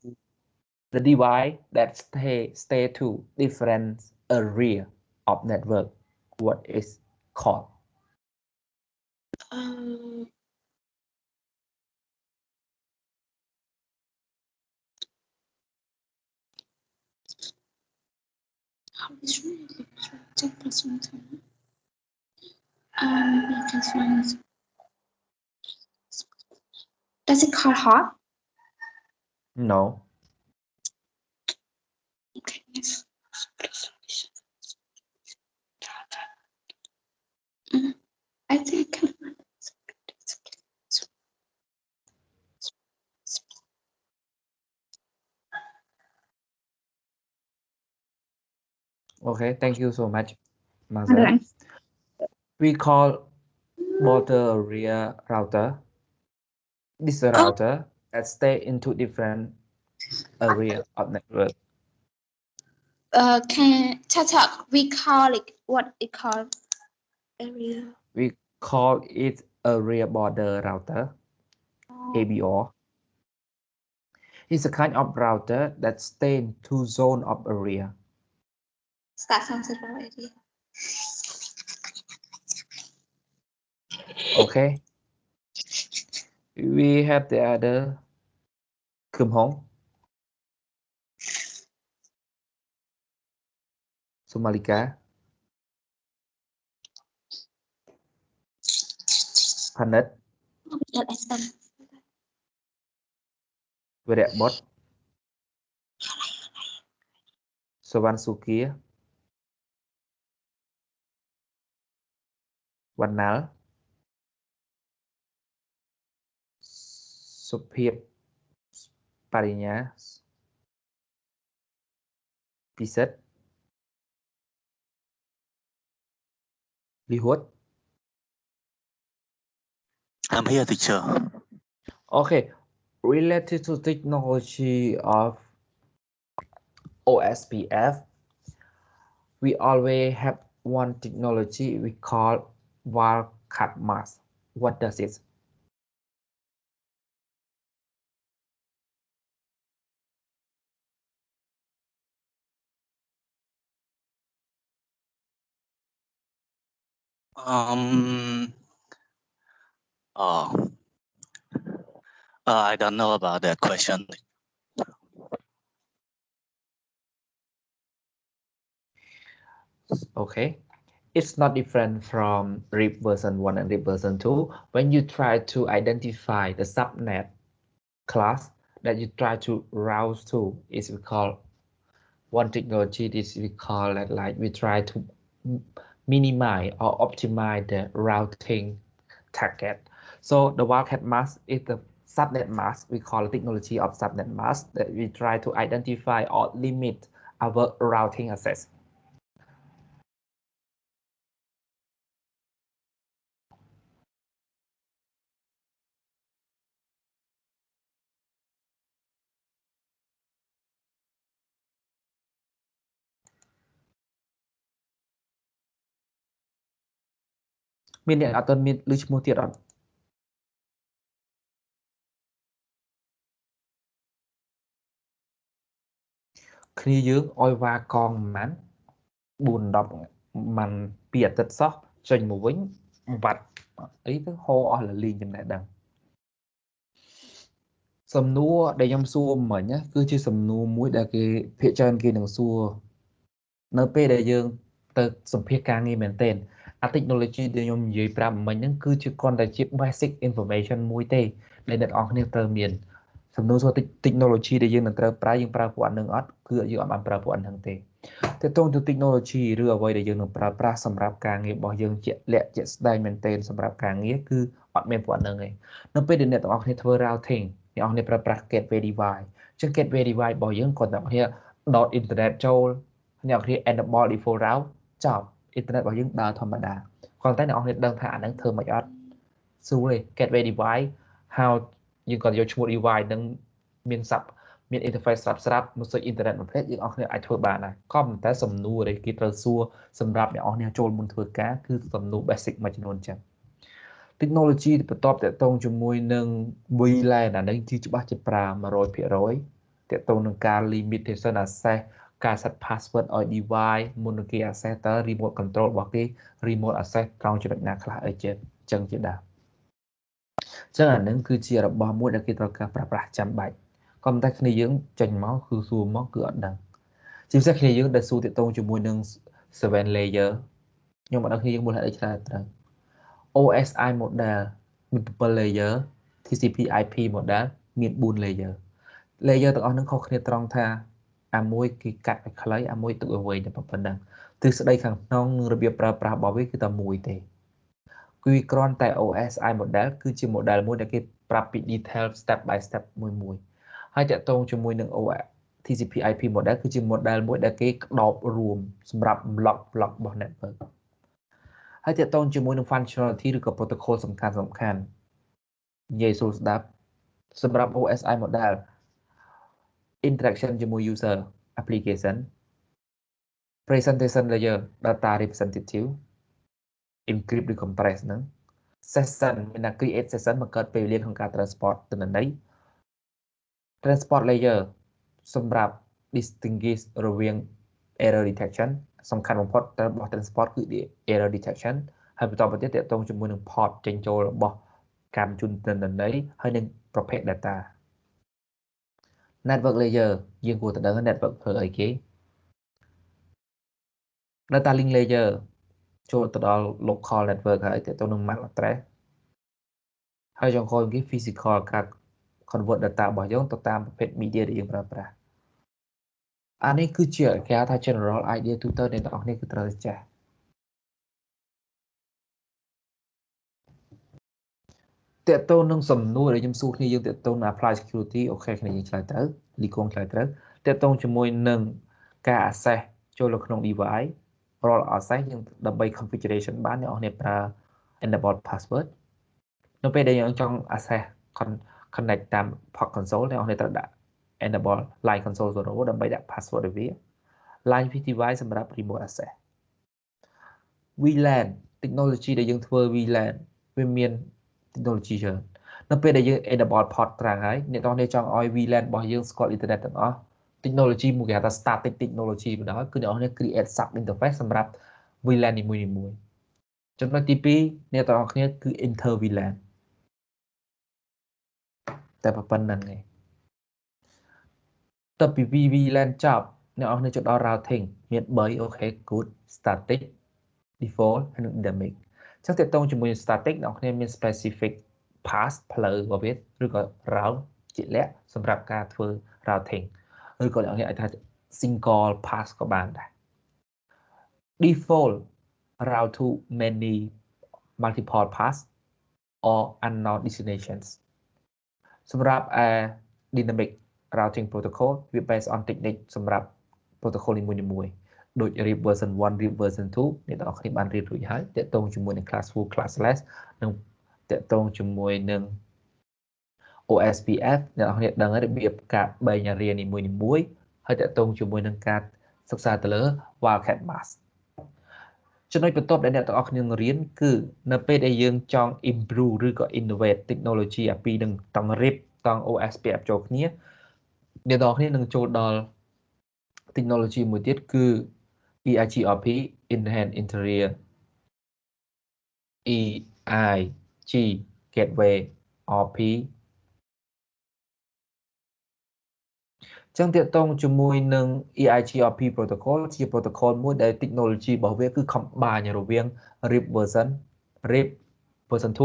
the divide that stay to different area of network. what is called? How is really we can find. Does it call hot? No. Okay, yes. I think I can find it. Okay, thank you so much, Mazel. We call border area router. This is a router that stay into different area of network. Can Tatak, we call it what it called area. We call it area border router, ABR. It's a kind of router that stay in two zones of area. Start something already. Okay. We have the other Khum Hong, Somalika, Panet, Verebot, Sovan Sukia, Vanal, Suphip Parinya, Piset, Lihut. I'm here, teacher. Okay, related to technology of OSPF, we always have one technology we call wildcat mask. What does it? I don't know about that question. Okay, it's not different from RIP version 1 and RIP version 2. When you try to identify the subnet class that you try to route to, is we call one technology. This we call that, like, we try to minimize or optimize the routing target. So the wildcat mask is the subnet mask. We call the technology of subnet mask that we try to identify or limit our routing access. Mình nhận ở tên mình lưu một tiết rồi. Khi dưỡng oi va con mán buồn đọc màn bịa tật sóc trên một vĩnh vặt ấy thứ hô là liên chấm đại đằng sầm nua để nhom xua mà nhá cứ chứ sầm nua mũi đã cái phía trên kia đằng xua np để dương từ sầm phía càng nghi mền tên technology để nhom dưới pram mình những cứ chứ con đại chip basic information mũi tê để đặt on nêu tờ miền sầm nua số technology để dương là tờ pra dương pra của anh nâng ớt cứ dương âm pra của anh thằng tê thế tôn từ technology rửa vậy để dương được pra sầm rạp càng nghiệp bỏ dương chuyện lệ chuyện style maintain sầm rạp càng nghĩa cứ ọt men của anh nâng ấy nó bây giờ net on nêu thơ routingเนี่ยเอาในประ gateway device ซึ่ง gateway device บ่ยังก่อนเนี่ย dot internet ចូល เนี่ยที่ enable default route ចប់ internet บ่យើងដើរធម្មតា còn តែអ្នកនរដឹងថាអាហ្នឹងធ្វើមិនអត់សួរទេ gateway device how យើងគាត់យកឈ្មោះ device នឹងមាន sub មាន interface ស្រាប់មកសេច internet មួយផ្លេតយើងអស់គ្នាអាចធ្វើបានដែរក៏ប៉ុន្តែសំណួរដែលគេត្រូវសួរសម្រាប់អ្នកនរគ្នាចូលមុនធ្វើការគឺសំណួរ basic មួយចំនួនចឹងtechnology បន្ទាប់តកតងជាមួយនឹង VLAN អានេះគឺច្បាស់ជាប្រើ 100% តកតងនឹងការ limitation access ការ set password ឲ្យ device មុននឹងគេ access តើ remote control របស់គេ remote access ត្រង់ចំណុចណាខ្លះអីទៀតចឹងជាដើមចឹងអានឹងគឺជារបស់មួយដែលគេត្រូវការប្រើប្រាស់ចាំបាច់ក៏ប៉ុន្តែគ្នាយើងចេញមកគឺសួរមកគឺអត់ដឹងជាពិសេសគ្នាយើងដែលសួរទាក់ទងជាមួយនឹង 7 layer ខ្ញុំអត់ដឹងគ្នាយើងមូលហេតុអីខ្លះត្រូវ OSI model មាន7 layer TCP IP model មាន4 layer ទាំងអស់ហ្នឹងខុសគ្នាត្រង់ថាអាមួយគេកាត់ឲ្យខ្លីអាមួយទុកឲ្យវែងតែប៉ុណ្ណឹងទ្រឹស្ដីខាងក្នុងនិងរបៀបប្រើប្រាស់របស់វាគឺតែមួយទេគឺគ្រាន់តែ OSI model គឺជា model មួយដែលគេប្រាប់ពី detail step by step មួយហើយតាក់ទងជាមួយនឹង TCP IP model គឺជា model មួយដែលគេក្តោបរួមសម្រាប់ block របស់ network ហើយតាក់ទងជាមួយនឹង functionality ឬក៏ protocol សំខាន់និយាយស្រួលស្ដាប់សម្រាប់ OSI model interaction ជាមួយ user application presentation layer data representative encrypt ឬ compress ហ្នឹង session មានតែ create session បង្កើតពេលវេលាក្នុងការ transport ទិន្នន័យ transport layer សម្រាប់ distinguish រវាង error detection សំខាន់បំផុតរបស់ transport គឺ error detection ហើយបន្តមកទៀតទាក់ទងជាមួយនឹង port ចេញចូលរបស់ការបញ្ជូនទិន្នន័យហើយនឹងប្រភេទ data network layer យើងគួរតែដឹង network ធ្វើអីគេ data link layer ចូលទៅដល់ local network ហើយទាក់ទងនឹង MAC address ហើយចុងក្រោយគេ physical ការ convert data របស់យើងទៅតាមប្រភេទ media ដែលយើងប្រើប្រាស់អានេះគឺជាគេហៅថា general idea ទូទៅអ្នកទាំងអស់គ្នាគឺត្រូវចេះតាក់ទងនឹងសំណួរដែលខ្ញុំសួរគ្នាយើងតាក់ទងនឹង apply security អូខេគ្នាយើងឆ្លើយទៅលីកងឆ្លើយត្រូវតាក់ទងជាមួយនឹងការ access ចូលនៅក្នុង device role access យើងដើម្បី configuration បានអ្នកនរគ្នាប្រើ enable password នៅពេលដែលយើងចង់ access connect តាម port console អ្នកនរគ្នាត្រូវដាក់ enable line console 0ដើម្បីដាក់ password ឲ្យវា line device សម្រាប់ remote access VLAN technology ដែលយើងធ្វើ VLAN វាមាន technology ច្រើននៅពេលដែលយើង enable port ត្រាំងហើយអ្នកនរគ្នាចង់ឲ្យ VLAN របស់យើងស្គាល់ internet ទាំងអស់ technology មួយគេហៅថា static technology បណ្ដោយគឺអ្នកនរគ្នា create sub interface សម្រាប់ VLAN នីមួយៗចំណុចទី2អ្នកទាំងអស់គ្នាគឺ inter VLAN តែប៉ុណ្្នឹងឯងតើពី VLAN ចប់អ្នកនរគ្នាចូលដល់ routing មាន3 okay good static default ហើយនិង dynamic ចឹងទាក់ទងជាមួយ static អ្នកនរគ្នាមាន specific path ផ្លូវរបស់វាឬក៏ route ជាក់លាក់សម្រាប់ការធ្វើ routing ឬក៏អ្នកនរគ្នាអាចថា single path ក៏បានដែរ default route to many multiple paths or unknown destinations សម្រាប់ dynamic routing protocol វា based on technique សម្រាប់ protocol នីមួយៗដូច RIP version 1 RIP version 2អ្នកទាំងអស់គ្នាបានរៀនរួចហើយតាក់ទងជាមួយនឹង class full classless និងតាក់ទងជាមួយនឹង OSPF អ្នកទាំងអស់គ្នាដឹងហើយរបៀបការបែងរៀននីមួយៗហើយតាក់ទងជាមួយនឹងការសិក្សាទៅលើ wildcat mask ចំណុចបន្ទាប់ដែលអ្នកទាំងអស់គ្នារៀនគឺនៅពេលដែលយើងចង់ improve ឬក៏ innovate technology អាពីនឹងតង់ RIP តង់ OSPF ចូលគ្នាអ្នកទាំងអស់គ្នានឹងចូលដល់ technology មួយទៀតគឺ EIGRP Enhanced Interior EIG Gateway RP ចឹងទាក់ទងជាមួយនឹង EIGRP protocol ជា protocol មួយដែល technology របស់វាគឺ combine រវាង RIP version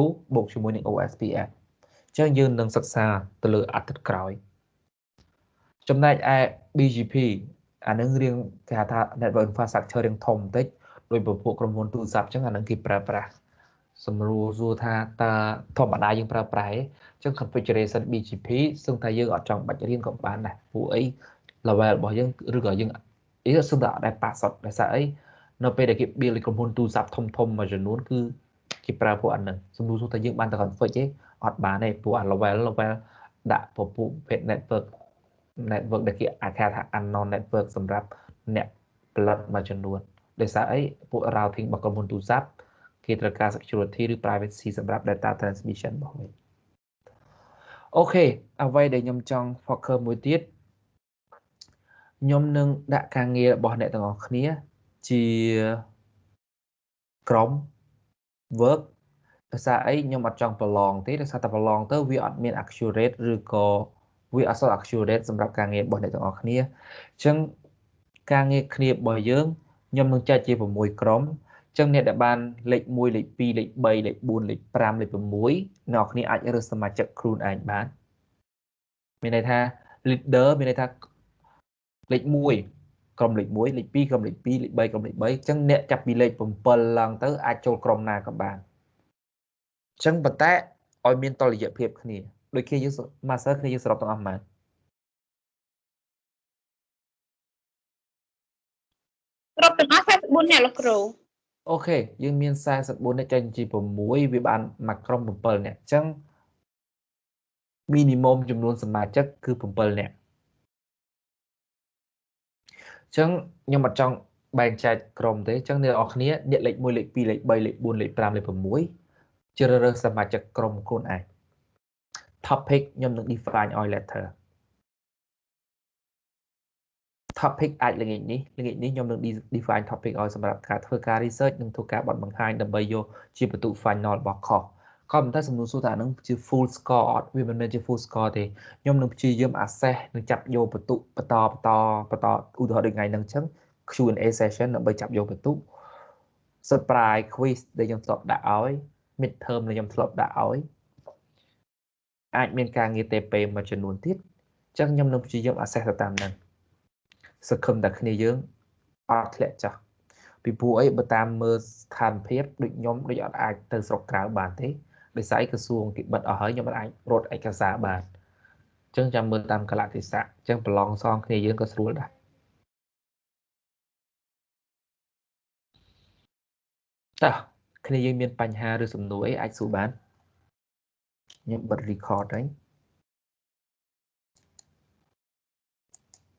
2 បូកជាមួយនឹង OSPF ចឹងយើងនឹងសិក្សាទៅលើអតីតក្រោយចំណែកឯ BGP អានឹងរៀងគេហៅថា network infrastructure រៀងធំបន្តិចដោយពពួកក្រុមហ៊ុនទូរស័ព្ទចឹងអានឹងគេប្រើប្រាស់សម្រួលសួរថាតើធម្មតាយើងប្រើប្រាស់អញ្ចឹង configuration BGP ซึ่งថាយើងអត់ចង់បាច់រៀនក៏បានដែរព្រោះអី level របស់យើងឬក៏យើងសឹងតែអត់ដែរប៉ាសតដោយសារអីនៅពេលដែលគេ build ក្រុមហ៊ុនទូរស័ព្ទធំមួយចំនួនគឺគេប្រើពួកអានឹងសម្រួលសួរថាយើងបានតែ config ទេអត់បានទេព្រោះអា level ដាក់ពពួកប្រភេទ network ដែលគេអាចហៅថា unknown network សម្រាប់អ្នកផលិតមួយចំនួនដោយសារអីពួក routing របស់ក្រុមហ៊ុនទូរស័ព្ទគេត្រូវការ security ឬ privacy សម្រាប់ data transmission របស់វាអូខេអ្វីដែលខ្ញុំចង់ focus មួយទៀត ខ្ញុំនឹងដាក់ការងាររបស់អ្នកទាំងអស់គ្នាជាក្រុម work ដោយសារអីខ្ញុំអត់ចង់ប្រឡងទេដោយសារតែប្រឡងទៅវាអត់មាន accurate ឬក៏វាអត់សូវ accurate សម្រាប់ការងាររបស់អ្នកទាំងអស់គ្នាអញ្ចឹងការងារគ្នារបស់យើងខ្ញុំនឹងចែកជា6ក្រុមអញ្ចឹងអ្នកដែលបានលេខ1លេខ2លេខ3លេខ4លេខ5លេខ6អ្នកគ្នាអាចរើសសមាជិកខ្លួនឯងបានមានន័យថា leader មានន័យថាលេខ1ក្រុមលេខ1លេខ2ក្រុមលេខ2លេខ3ក្រុមលេខ3អញ្ចឹងអ្នកចាប់ពីលេខ7ឡើងទៅអាចចូលក្រុមណាក៏បានអញ្ចឹងប៉ុន្តែឲ្យមានតុល្យភាពគ្នាដូចគ្នាយើង master គ្នាយើងសរុបទាំងអស់ប៉ុន្មានគ្រប់ទាំងអស់44អ្នកលោកគ្រូអូខេយើងមាន44អ្នកចេញជា6វាបានមកក្រុម7អ្នកអញ្ចឹង minimum ចំនួនសមាជិកគឺ7អ្នកអញ្ចឹងខ្ញុំអត់ចង់បែងចែកក្រុមទេអញ្ចឹងអ្នកនរគ្នាអ្នកលេខ1លេខ2លេខ3លេខ4លេខ5លេខ6ជ្រើសរើសសមាជិកក្រុមខ្លួនឯង topic ខ្ញុំនឹង define ឲ្យ letter topic អាចល្ងាចនេះខ្ញុំនឹង define topic ឲ្យសម្រាប់ការធ្វើការ research និងធ្វើការបត់បង្ហាញដើម្បីយកជាបន្ទុក final របស់ខុសក៏ប៉ុន្តែសំណួរសួរថានឹងជា full score អត់វាមិនមែនជា full score ទេខ្ញុំនឹងព្យាយាម assess និងចាប់យកបន្ទុកបន្តឧទាហរណ៍ដូចថ្ងៃហ្នឹងអញ្ចឹង Q&A session ដើម្បីចាប់យកបន្ទុក surprise quiz ដែលខ្ញុំធ្លាប់ដាក់ឲ្យ midterm ដែលខ្ញុំធ្លាប់ដាក់ឲ្យអាចមានការងារ TP មួយចំនួនទៀតអញ្ចឹងខ្ញុំនឹងព្យាយាម assess ទៅតាមហ្នឹងសង្ឃឹមតែគ្នាយើងអត់ធ្លាក់ចោះពីព្រោះអីបើតាមមើលស្ថានភាពដូចខ្ញុំដូចអត់អាចទៅស្រុកក្រៅបានទេដោយសារក្រសួងគេបិទអស់ហើយខ្ញុំមិនអាចរត់ឯកសារបានអញ្ចឹងចាំមើលតាមកលៈទេសៈអញ្ចឹងប្រឡងសងគ្នាយើងក៏ស្រួលដែរតើគ្នាយើងមានបញ្ហាឬសំណួរអីអាចសួរបានខ្ញុំបិទ record ហើយ